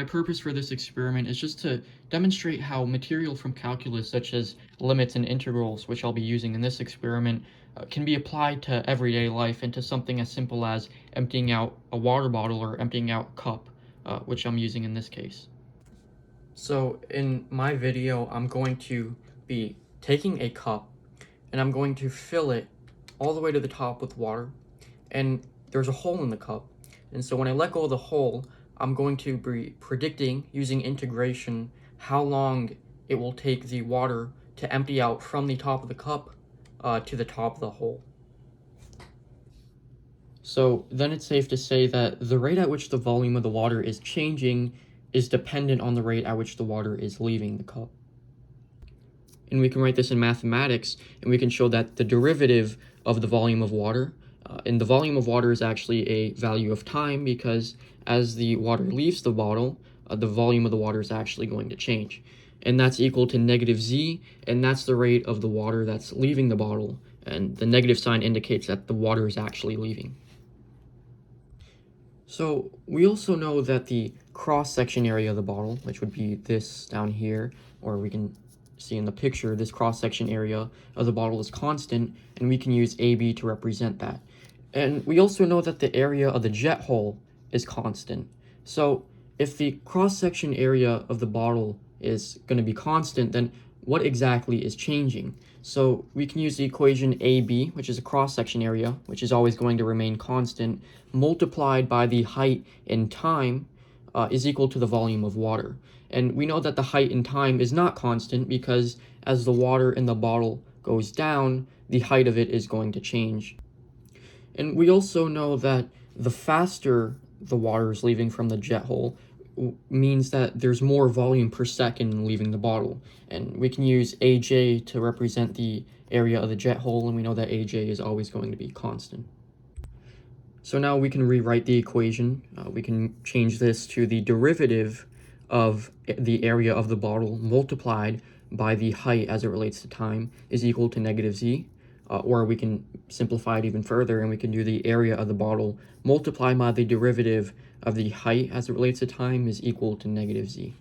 My purpose for this experiment is just to demonstrate how material from calculus, such as limits and integrals, which I'll be using in this experiment, can be applied to everyday life and to something as simple as emptying out a water bottle or emptying out a cup, which I'm using in this case. So in my video, I'm going to be taking a cup and I'm going to fill it all the way to the top with water, and there's a hole in the cup. And so when I let go of the hole, I'm going to be predicting, using integration, how long it will take the water to empty out from the top of the cup to the top of the hole. So then it's safe to say that the rate at which the volume of the water is changing is dependent on the rate at which the water is leaving the cup. And we can write this in mathematics, and we can show that the derivative of the volume of water, and the volume of water is actually a value of time, because as the water leaves the bottle, the volume of the water is actually going to change. And that's equal to negative z, and that's the rate of the water that's leaving the bottle, and the negative sign indicates that the water is actually leaving. So we also know that the cross-section area of the bottle, which would be this down here, or we can see in the picture, this cross-section area of the bottle is constant, and we can use AB to represent that. And we also know that the area of the jet hole is constant. So if the cross-section area of the bottle is going to be constant, then what exactly is changing? So we can use the equation AB, which is a cross-section area, which is always going to remain constant, multiplied by the height in time, is equal to the volume of water. And we know that the height in time is not constant, because as the water in the bottle goes down, the height of it is going to change. And we also know that the faster the water is leaving from the jet hole means that there's more volume per second leaving the bottle. And we can use AJ to represent the area of the jet hole, and we know that AJ is always going to be constant. So now we can rewrite the equation. We can change this to the derivative of the area of the bottle multiplied by the height as it relates to time is equal to negative z. Or we can simplify it even further, and we can do the area of the bottle multiplied by the derivative of the height as it relates to time is equal to negative z.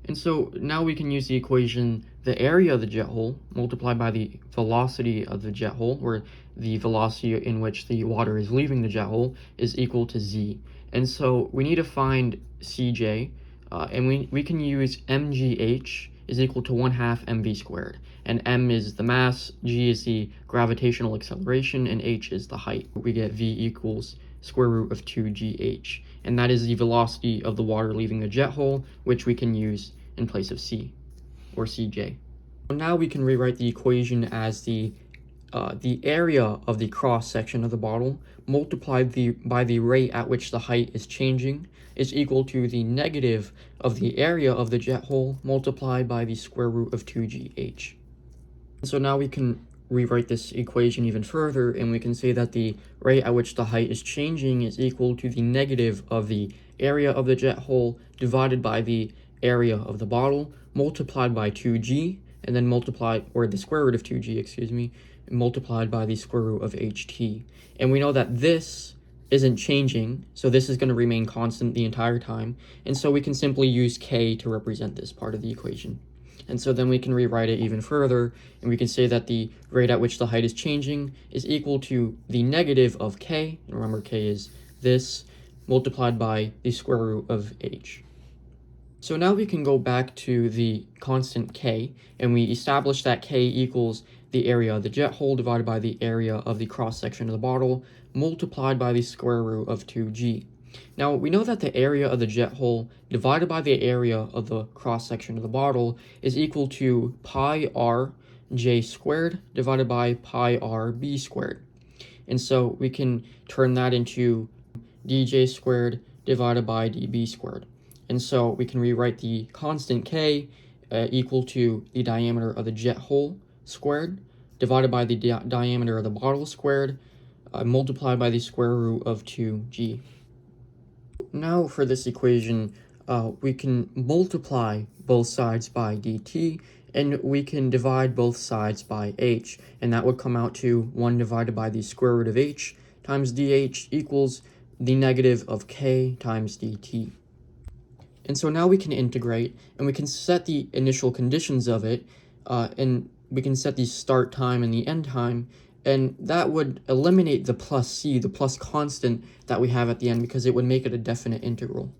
And so now we can use the equation, the area of the jet hole multiplied by the velocity of the jet hole, or the velocity in which the water is leaving the jet hole, is equal to z. And so we need to find Cj, and we can use mgh is equal to 1/2 mv squared. And m is the mass, g is the gravitational acceleration, and h is the height. We get v equals square root of 2gh. And that is the velocity of the water leaving the jet hole, which we can use in place of c, or Cj. Now we can rewrite the equation as the area of the cross-section of the bottle multiplied by the rate at which the height is changing is equal to the negative of the area of the jet hole multiplied by the square root of 2gh. So now we can rewrite this equation even further, and we can say that the rate at which the height is changing is equal to the negative of the area of the jet hole divided by the area of the bottle multiplied by 2g, and then the square root of 2g, excuse me, multiplied by the square root of ht. And we know that this isn't changing, so this is going to remain constant the entire time, and so we can simply use k to represent this part of the equation. And so then we can rewrite it even further, and we can say that the rate at which the height is changing is equal to the negative of k, and remember k is this, multiplied by the square root of h. So now we can go back to the constant k, and we establish that k equals the area of the jet hole divided by the area of the cross-section of the bottle multiplied by the square root of 2g. Now, we know that the area of the jet hole divided by the area of the cross-section of the bottle is equal to pi r j squared divided by pi r b squared. And so we can turn that into dj squared divided by db squared. And so we can rewrite the constant k equal to the diameter of the jet hole squared divided by the diameter of the bottle squared multiplied by the square root of 2g. Now for this equation, we can multiply both sides by dt, and we can divide both sides by h, and that would come out to 1 divided by the square root of h times dh equals the negative of k times dt. And so now we can integrate, and we can set the initial conditions of it, and we can set the start time and the end time, and that would eliminate the plus c, the plus constant that we have at the end, because it would make it a definite integral.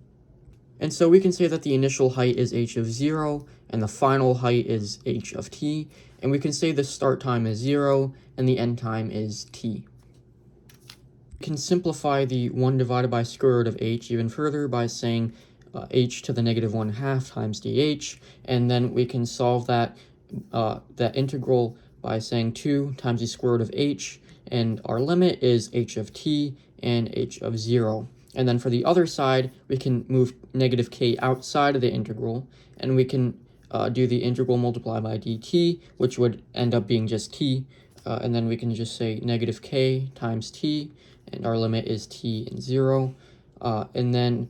And so we can say that the initial height is h of 0, and the final height is h of t, and we can say the start time is 0, and the end time is t. We can simplify the 1 divided by square root of h even further by saying h to the negative 1/2 times dh, and then we can solve that integral by saying 2 times the square root of h, and our limit is h of t and h of 0. And then for the other side, we can move negative k outside of the integral, and we can do the integral multiplied by dt, which would end up being just t, and then we can just say negative k times t, and our limit is t and 0, and then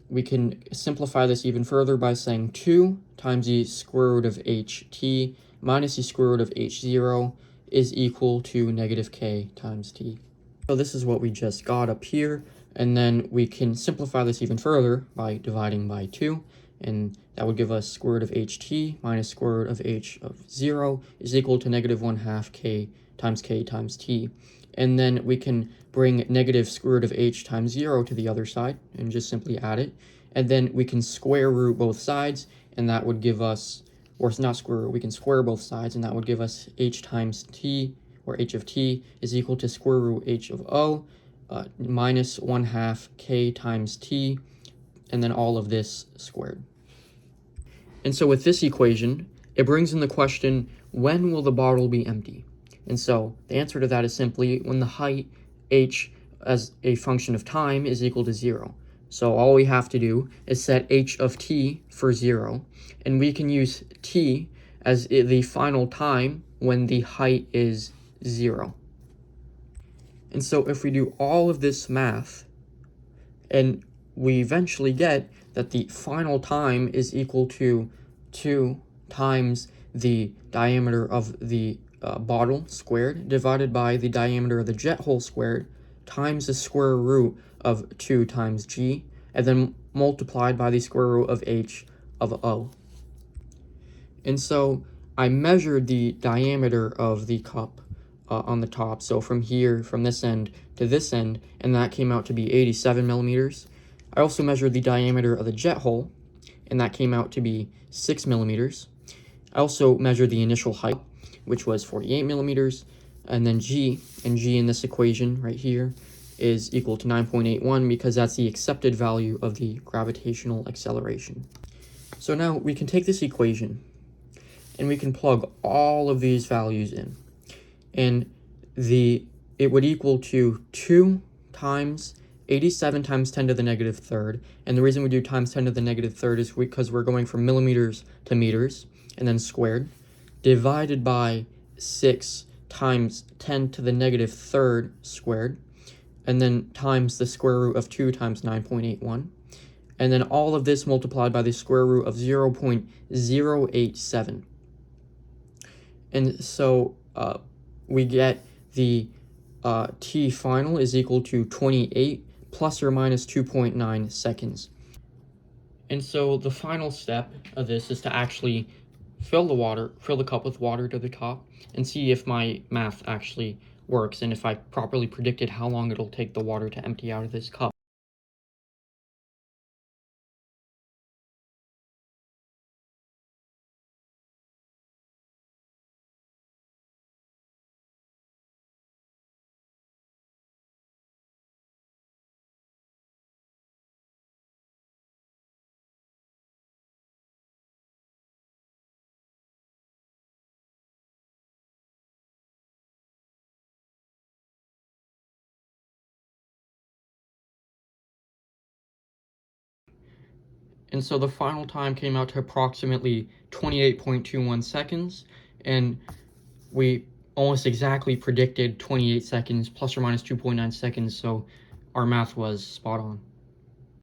we can simplify this even further by saying 2 times the square root of ht minus the square root of h0 is equal to negative k times t. So this is what we just got up here, and then we can simplify this even further by dividing by 2, and that would give us square root of ht minus square root of h of 0 is equal to negative 1/2 k times t. And then we can bring negative square root of h times 0 to the other side and just simply add it. And then we can square root both sides, and that would give us, or it's not square root, we can square both sides, and that would give us h times t, or h of t, is equal to square root h of o minus 1/2 k times t, and then all of this squared. And so with this equation, it brings in the question, when will the bottle be empty? And so the answer to that is simply when the height h as a function of time is equal to 0. So all we have to do is set h of t for 0, and we can use t as the final time when the height is 0. And so if we do all of this math, and we eventually get that the final time is equal to 2 times the diameter of the bottle squared divided by the diameter of the jet hole squared times the square root of 2 times g, and then multiplied by the square root of h of o. And so I measured the diameter of the cup on the top, so from here, from this end to this end, and that came out to be 87 millimeters. I also measured the diameter of the jet hole, and that came out to be 6 millimeters. I also measured the initial height, which was 48 millimeters, and then g in this equation right here is equal to 9.81 because that's the accepted value of the gravitational acceleration. So now we can take this equation and we can plug all of these values in, and it would equal to 2 times 87 times 10 to the negative third, and the reason we do times 10 to the negative third is because we're going from millimeters to meters, and then squared, divided by 6 times 10 to the negative third squared, and then times the square root of 2 times 9.81, and then all of this multiplied by the square root of 0.087. And so we get the t final is equal to 28 plus or minus 2.9 seconds. And so the final step of this is to actually fill the cup with water to the top and see if my math actually works and if I properly predicted how long it'll take the water to empty out of this cup. And so the final time came out to approximately 28.21 seconds, and we almost exactly predicted 28 seconds plus or minus 2.9 seconds, so our math was spot on.